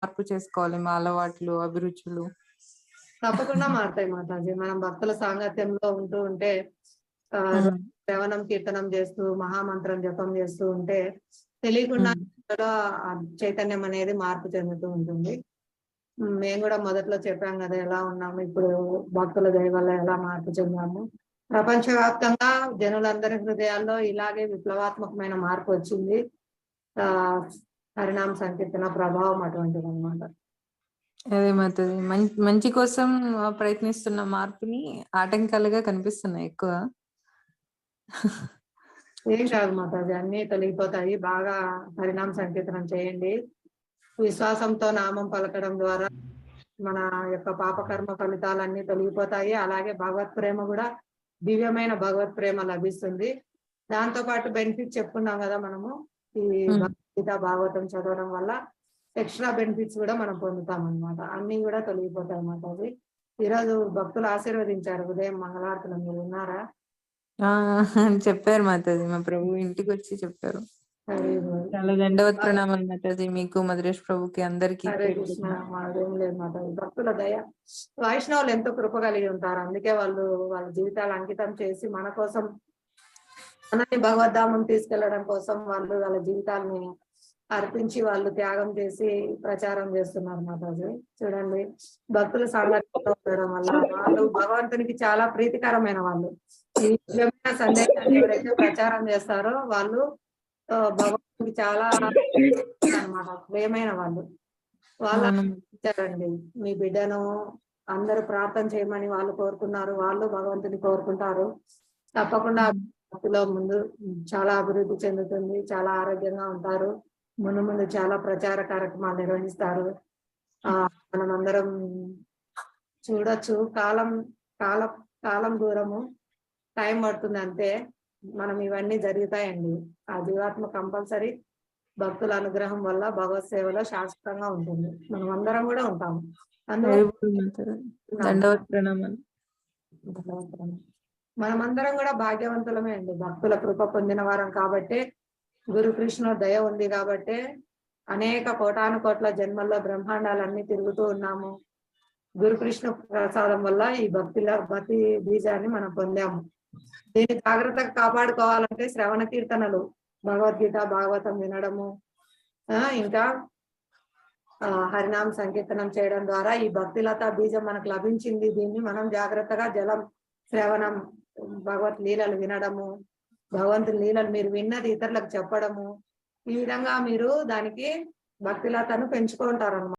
మార్పు చేసుకోవాలి మా అలవాట్లు, అభిరుచులు? తప్పకుండా మారతాయి మాతాజీ. మనం భక్తుల సాంగత్యంలో ఉంటూ ఉంటే హ్మ్. శ్రవణం, కీర్తనం చేస్తూ, మహామంత్రం జపం చేస్తూ ఉంటే తెలియకుండా హ్మ్. మనలో ఆ చైతన్యం అనేది మార్పు చెందుతూ ఉంటుంది. మేము గూడా మొదట్లో చెప్పాం గదా! ఎలా ఉన్నాము, ఇప్పుడు భక్తుల దయ వల్ల ఎలా మార్పు చెందాము. ప్రపంచవ్యాప్తంగా జనులందరి హృదయాల్లో ఇలాగే విప్లవాత్మకమైన మార్పొచ్చింది. ఆహ్, హరినామ సంకీర్తన ప్రభావం అటువంటిదనమాట. అదే మాతది. మంచి కోసం ప్రయత్నిస్తున్న మార్పుని ఆటంకాలుగా కనిపిస్తున్నాయి ఎక్కువ. ఏం కాదు మాతాజీ, అన్నీ తొలగిపోతాయి. బాగా హరినామ సంకీర్తనం చేయండి. విశ్వాసంతో నామం పలకడం ద్వారా మన యొక్క పాపకర్మ ఫలితాలన్నీ తొలగిపోతాయి. అలాగే భగవత్ ప్రేమ గూడా దివ్యమైన భగవత్ ప్రేమ లభిస్తుంది. దాంతో పాటు బెనిఫిట్స్ చెప్పుకున్నాం గదా! మనము. ఈ హ్మ్. భగవద్గీత, భాగవతం చదవడం వల్ల ఎక్స్‌ట్రా బెనిఫిట్స్ గూడా మనం పొందుతామనమాట. అన్నీ గూడా తొలగిపోతాయి మాతాజీ. ఈరోజు భక్తులు ఆశీర్వదించారు. ఉదయం మంగళారతిలో మీరు విన్నారా? ఆ! చెప్పారు మాతాజీ. మా ప్రభువు ఇంటికొచ్చి చెప్పారు. హరి చాలా దండవత్ ప్రణామాలు మాతాజీ. మీకు, మధురేష్ ప్రభుకి, అందరికీ హరే పేరు కృష్ణ. పేరున. మాదేం లేదు మాతాజీ. భక్తుల దయ. వైష్ణవులు ఎంతో కృప కలిగి ఉంటారు. అందుకే వాళ్ళు వాళ్ళ జీవితాలు అంకితం చేసి మన కోసం, మనల్ని భగవద్ధామం తీసుకెళ్లడం కోసం వాళ్ళు వాళ్ళ జీవితాల్ని అర్పించి, వాళ్ళు త్యాగం చేసి ప్రచారం చేస్తున్నారు మాతాజీ. చూడండి, భక్తుల సాంగత్యంలో ఉండడం వల్ల వాళ్ళు భగవంతునికి చాలా ప్రీతికరమైన వాళ్ళు. ఈ దివ్యమైన సందేశాన్ని ఎవరైతే ప్రచారం చేస్తారో వాళ్ళు భగవంతునికి చాలా అన్నమాట, ప్రియమైన వాళ్ళు. వాళ్ళ అవును. ఇచ్చారండి. మీ బిడ్డను అందరూ ప్రార్థన చేయమని వాళ్ళు కోరుకున్నారు. వాళ్ళు భగవంతుని కోరుకుంటారు. తప్పకుండా హ్మ్. భక్తిలో ముందు చాలా అభివృద్ధి చెందుతుంది. చాలా ఆరోగ్యంగా ఉంటారు. ముందు ముందు చాలా ప్రచార కార్యక్రమాలు నిర్వహిస్తారు. మనమందరం చూడొచ్చు. కాలం కాలం దూరము. టైం పడుతుంది అంతే. మనం ఇవన్నీ జరుగుతాయండి. ఆ జీవాత్మ కంపల్సరీ భక్తుల అనుగ్రహం వల్ల భగవత్ సేవలో శాశ్వతంగా ఉంటుంది. మనమందరం గూడా ఉంటాము. అందులో వెరీ గుడ్ మాతాజీ. ఉన్నాము. దండవత్ ప్రణామాలు. మనమందరం గూడా భాగ్యవంతులమే అండి. భక్తుల కృప పొందిన వారం కాబట్టే, గురు కృష్ణుల దయ ఉంది గాబట్టే, అనేక కోటాను కోట్ల జన్మల్లో బ్రహ్మాండాలన్నీ తిరుగుతూ ఉన్నాము. గురుకృష్ణ ప్రసాదం వల్ల ఈ భక్తి బీజాన్ని మనం పొందాము. దీన్ని జాగ్రత్తగా కాపాడుకోవాలంటే శ్రవణ కీర్తనలు, భగవద్గీత, భాగవతం వినడము, ఇంకా హరినామ సంకీర్తనం చేయడం ద్వారా ఈ భక్తిలత బీజం మనకు లభించింది. దీన్ని మనం జాగ్రత్తగా శ్రవణం, భగవత్ లీలలు వినడము, భగవంతుని లీలలు మీరు విన్నది ఇతరులకు చెప్పడము, ఈ విధంగా మీరు దానికి భక్తిలతను పెంచుకుంటారన్నమాట.